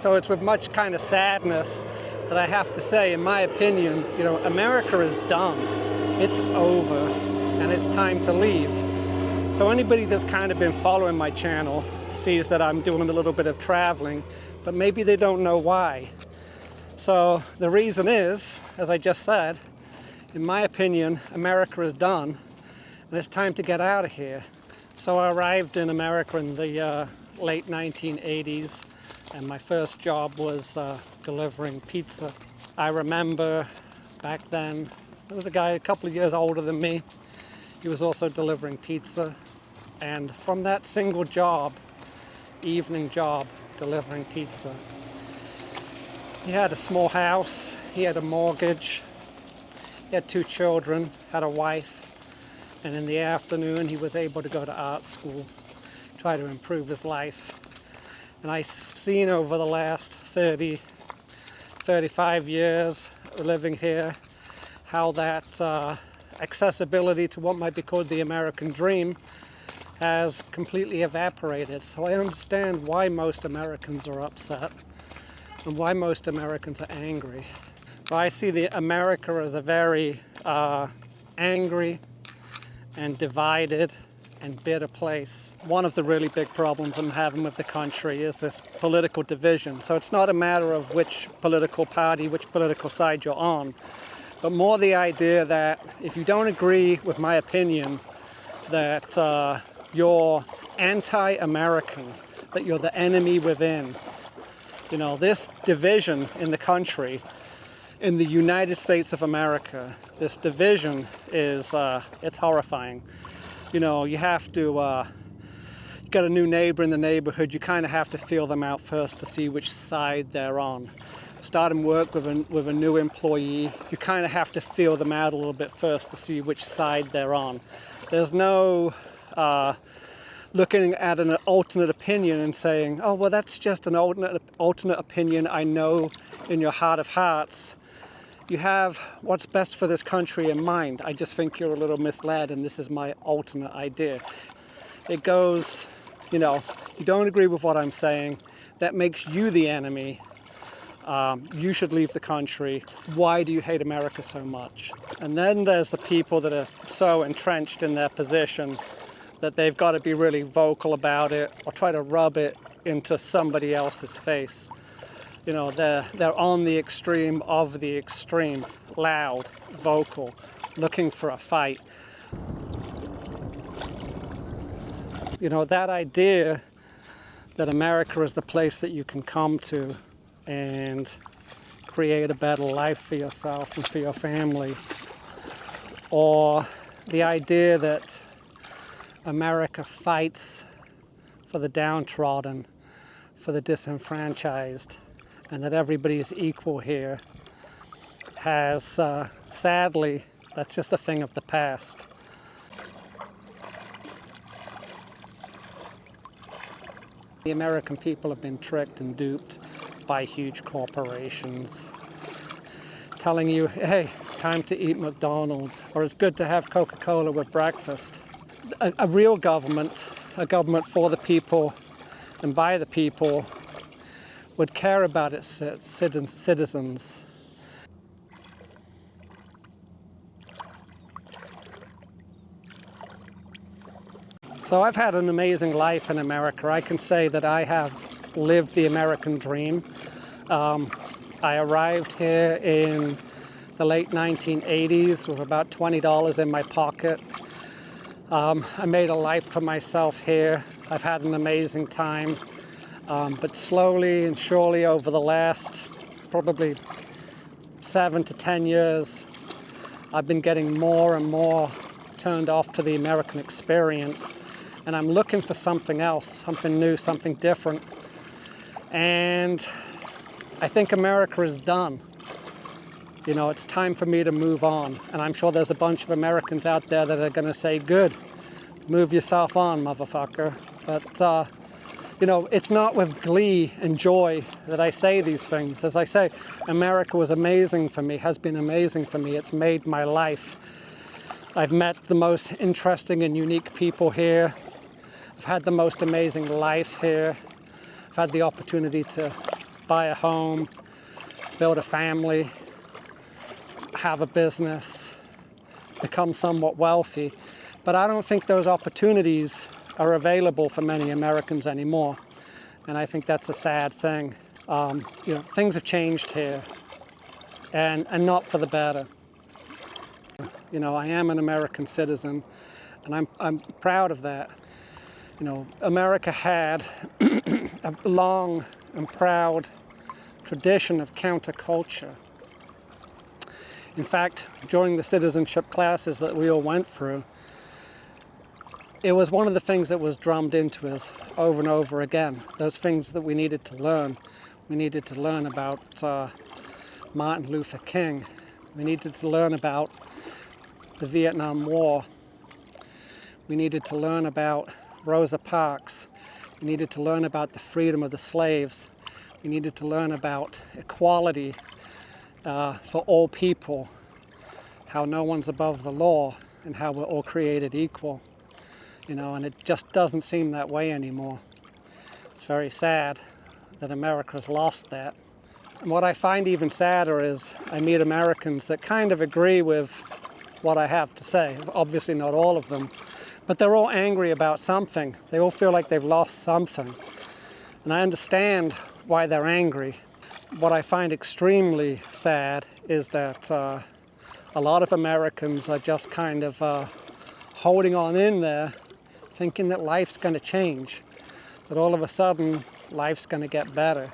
So it's with much kind of sadness that I have to say, in my opinion, America is done. It's over, and it's time to leave. So anybody that's kind of been following my channel sees that I'm doing a little bit of traveling, but maybe they don't know why. So the reason is, as I just said, in my opinion, America is done, and it's time to get out of here. So I arrived in America in the late 1980s, and my first job was delivering pizza. I remember back then, there was a guy a couple of years older than me. He was also delivering pizza. And from that single job, evening job, delivering pizza, he had a small house, he had a mortgage, he had 2 children, had a wife, and in the afternoon he was able to go to art school, try to improve his life. And I've seen over the last 35 years living here how that accessibility to what might be called the American dream has completely evaporated. So I understand why most Americans are upset and why most Americans are angry. But I see America as a very angry and divided and bitter place. One of the really big problems I'm having with the country is this political division. So it's not a matter of which political party, which political side you're on, but more the idea that if you don't agree with my opinion, that you're anti-American, that you're the enemy within. This division in the country, in the United States of America, this division is, it's horrifying. You have to, you got a new neighbor in the neighborhood, you kind of have to feel them out first to see which side they're on. Starting work with a new employee, you kind of have to feel them out a little bit first to see which side they're on. There's no looking at an alternate opinion and saying, oh, well, that's just an alternate opinion. I know in your heart of hearts you have what's best for this country in mind. I just think you're a little misled, and this is my alternate idea. It goes, you don't agree with what I'm saying. That makes you the enemy. You should leave the country. Why do you hate America so much? And then there's the people that are so entrenched in their position that they've got to be really vocal about it or try to rub it into somebody else's face. They're on the extreme of the extreme, loud, vocal, looking for a fight. That idea that America is the place that you can come to and create a better life for yourself and for your family, or the idea that America fights for the downtrodden, for the disenfranchised, and that everybody is equal here, has, sadly, that's just a thing of the past. The American people have been tricked and duped by huge corporations, telling you, hey, it's time to eat McDonald's, or it's good to have Coca-Cola with breakfast. A real government, a government for the people and by the people, would care about its citizens. So I've had an amazing life in America. I can say that I have lived the American dream. I arrived here in the late 1980s with about $20 in my pocket. I made a life for myself here. I've had an amazing time. But slowly and surely over the last probably 7 to 10 years, I've been getting more and more turned off to the American experience. And I'm looking for something else, something new, something different. And I think America is done. It's time for me to move on. And I'm sure there's a bunch of Americans out there that are going to say, good, move yourself on, motherfucker. But, it's not with glee and joy that I say these things. As I say, America was amazing for me, has been amazing for me. It's made my life. I've met the most interesting and unique people here. I've had the most amazing life here. I've had the opportunity to buy a home, build a family, have a business, become somewhat wealthy. But I don't think those opportunities are available for many Americans anymore. And I think that's a sad thing. Things have changed here, and not for the better. I am an American citizen, and I'm proud of that. America had a long and proud tradition of counterculture. In fact, during the citizenship classes that we all went through, it was one of the things that was drummed into us over and over again. Those things that we needed to learn. We needed to learn about Martin Luther King. We needed to learn about the Vietnam War. We needed to learn about Rosa Parks. We needed to learn about the freedom of the slaves. We needed to learn about equality for all people, how no one's above the law, and how we're all created equal. And it just doesn't seem that way anymore. It's very sad that America's lost that. And what I find even sadder is I meet Americans that kind of agree with what I have to say. Obviously not all of them, but they're all angry about something. They all feel like they've lost something. And I understand why they're angry. What I find extremely sad is that a lot of Americans are just kind of holding on in there, thinking that life's going to change, that all of a sudden life's going to get better.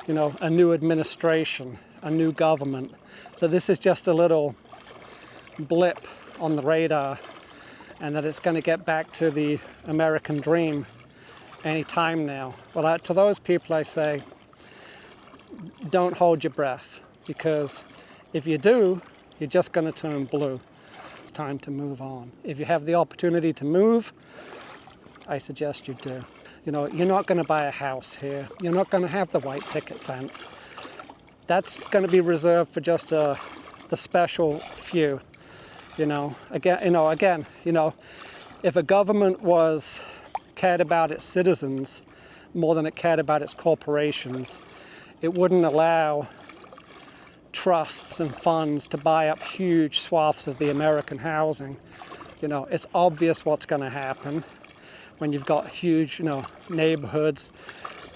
A new administration, a new government, that this is just a little blip on the radar, and that it's going to get back to the American dream any time now. Well, to those people I say, don't hold your breath, because if you do, you're just going to turn blue. It's time to move on. If you have the opportunity to move, I suggest you do. You're not going to buy a house here. You're not going to have the white picket fence. That's going to be reserved for just the special few. Again, if a government cared about its citizens more than it cared about its corporations, it wouldn't allow trusts and funds to buy up huge swaths of the American housing. It's obvious what's going to happen when you've got huge, neighborhoods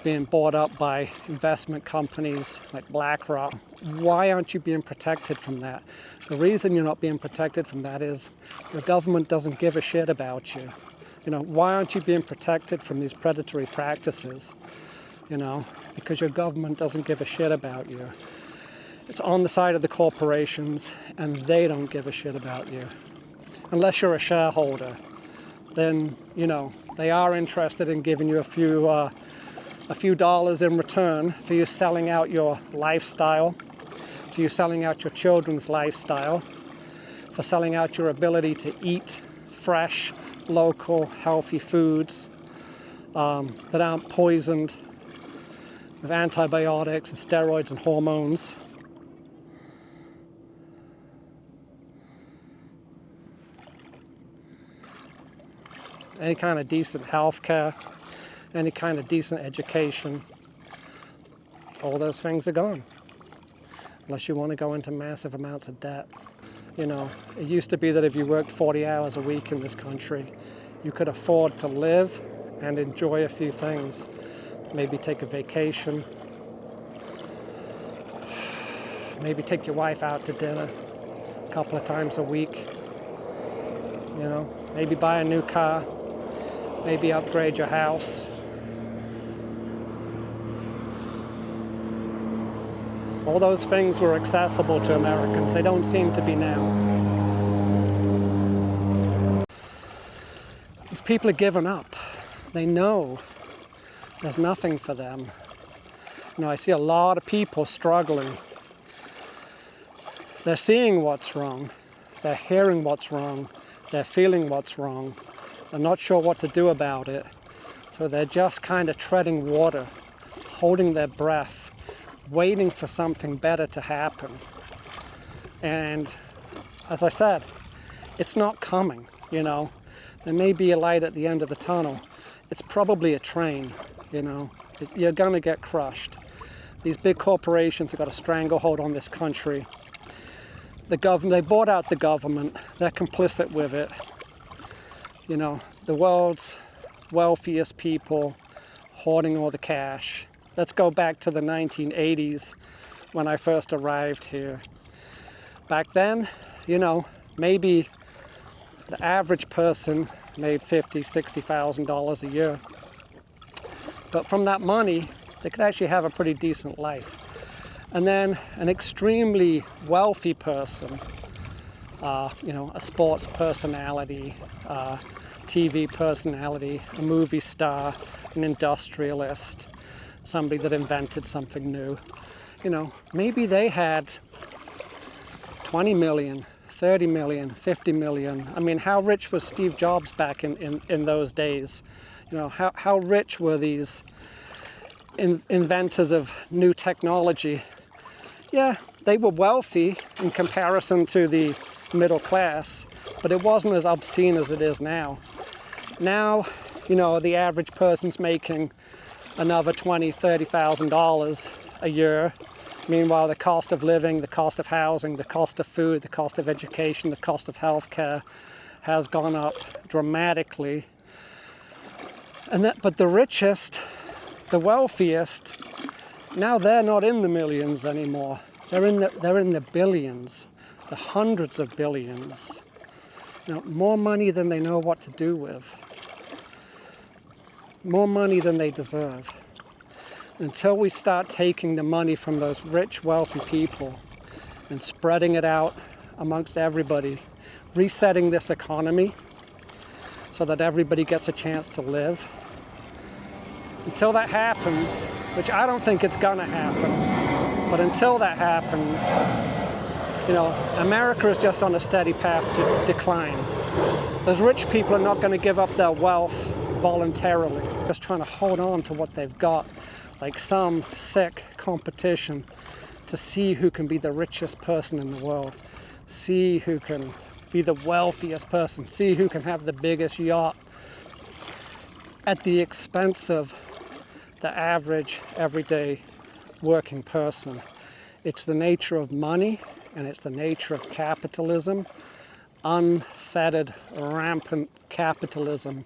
being bought up by investment companies like BlackRock. Why aren't you being protected from that? The reason you're not being protected from that is the government doesn't give a shit about you. Why aren't you being protected from these predatory practices? Because your government doesn't give a shit about you. It's on the side of the corporations, and they don't give a shit about you. Unless you're a shareholder, then, they are interested in giving you a few dollars in return for you selling out your lifestyle, for you selling out your children's lifestyle, for selling out your ability to eat fresh, local, healthy foods that aren't poisoned with antibiotics and steroids and hormones. Any kind of decent health care, any kind of decent education, all those things are gone. Unless you want to go into massive amounts of debt. It used to be that if you worked 40 hours a week in this country, you could afford to live and enjoy a few things. Maybe take a vacation. Maybe take your wife out to dinner a couple of times a week. Maybe buy a new car. Maybe upgrade your house. All those things were accessible to Americans. They don't seem to be now. These people are giving up. They know there's nothing for them. I see a lot of people struggling. They're seeing what's wrong. They're hearing what's wrong. They're feeling what's wrong. They're not sure what to do about it. So they're just kind of treading water, holding their breath, waiting for something better to happen. And as I said, it's not coming, There may be a light at the end of the tunnel. It's probably a train, You're going to get crushed. These big corporations have got a stranglehold on this country. The government, they bought out the government. They're complicit with it. You know, the world's wealthiest people hoarding all the cash. Let's go back to the 1980s when I first arrived here. Back then, you know, maybe the average person made $50,000, $60,000 a year. But from that money, they could actually have a pretty decent life. And then an extremely wealthy person, you know, a sports personality, TV personality, a movie star, an industrialist, somebody that invented something new. You know, maybe they had 20 million, 30 million, 50 million. I mean, how rich was Steve Jobs back in those days? You know, how rich were these inventors of new technology? Yeah, they were wealthy in comparison to the middle class, but it wasn't as obscene as it is now. Now, you know, the average person's making another $20,000, $30,000 a year. Meanwhile, the cost of living, the cost of housing, the cost of food, the cost of education, the cost of healthcare has gone up dramatically. But the richest, the wealthiest, now they're not in the millions anymore. They're in the billions, the hundreds of billions. You know, more money than they know what to do with. More money than they deserve. Until we start taking the money from those rich, wealthy people and spreading it out amongst everybody, resetting this economy so that everybody gets a chance to live. Until that happens, which I don't think it's gonna happen, but until that happens, you know, America is just on a steady path to decline. Those rich people are not gonna give up their wealth voluntarily, just trying to hold on to what they've got, like some sick competition to see who can be the richest person in the world, see who can be the wealthiest person, see who can have the biggest yacht at the expense of the average, everyday working person. It's the nature of money and it's the nature of capitalism, unfettered, rampant capitalism,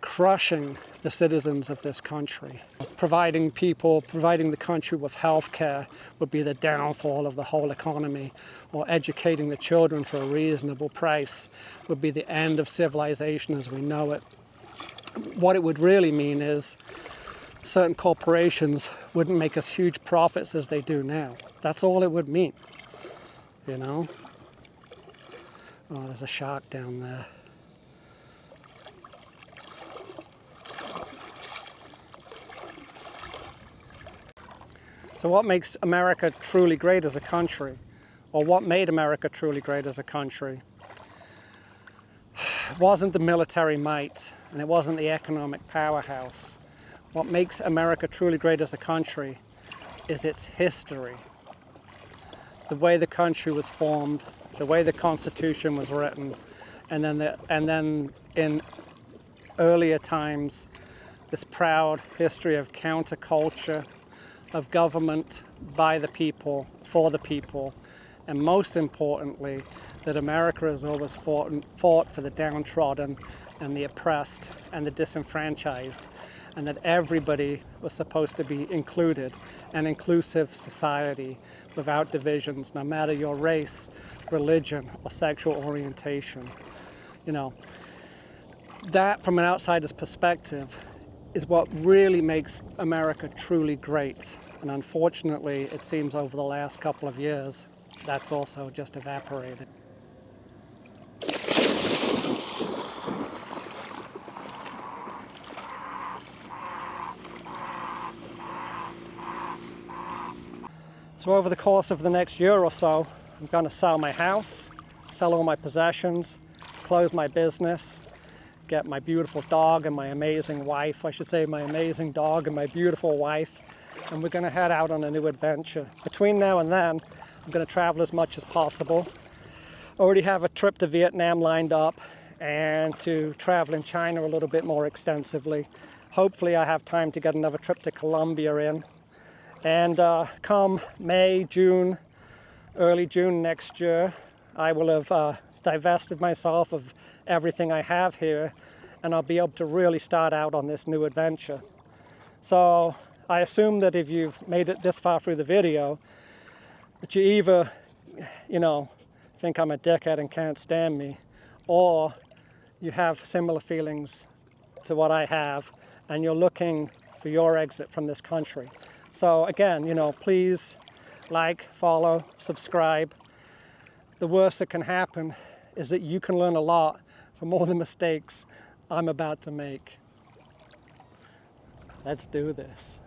crushing the citizens of this country. Providing the country with health care would be the downfall of the whole economy, or educating the children for a reasonable price would be the end of civilization as we know it. What it would really mean is certain corporations wouldn't make as huge profits as they do now. That's all it would mean, you know? Oh, there's a shark down there. So what makes America truly great as a country? Or what made America truly great as a country? It wasn't the military might, and it wasn't the economic powerhouse. What makes America truly great as a country is its history. The way the country was formed, the way the Constitution was written, and then in earlier times, this proud history of counterculture, of government by the people, for the people, and most importantly, that America has always fought for the downtrodden and the oppressed and the disenfranchised, and that everybody was supposed to be included, an inclusive society without divisions, no matter your race, religion, or sexual orientation. You know, that from an outsider's perspective is what really makes America truly great. And unfortunately, it seems over the last couple of years, that's also just evaporated. So over the course of the next year or so, I'm going to sell my house, sell all my possessions, close my business, get my beautiful dog and my amazing wife, I should say my amazing dog and my beautiful wife, and we're going to head out on a new adventure. Between now and then, I'm going to travel as much as possible. I already have a trip to Vietnam lined up and to travel in China a little bit more extensively. Hopefully I have time to get another trip to Colombia in. And come May, June, early June next year, I will have divested myself of everything I have here, and I'll be able to really start out on this new adventure. So I assume that if you've made it this far through the video, that you either, think I'm a dickhead and can't stand me, or you have similar feelings to what I have, and you're looking for your exit from this country. So again, please like, follow, subscribe. The worst that can happen is that you can learn a lot from all the mistakes I'm about to make. Let's do this.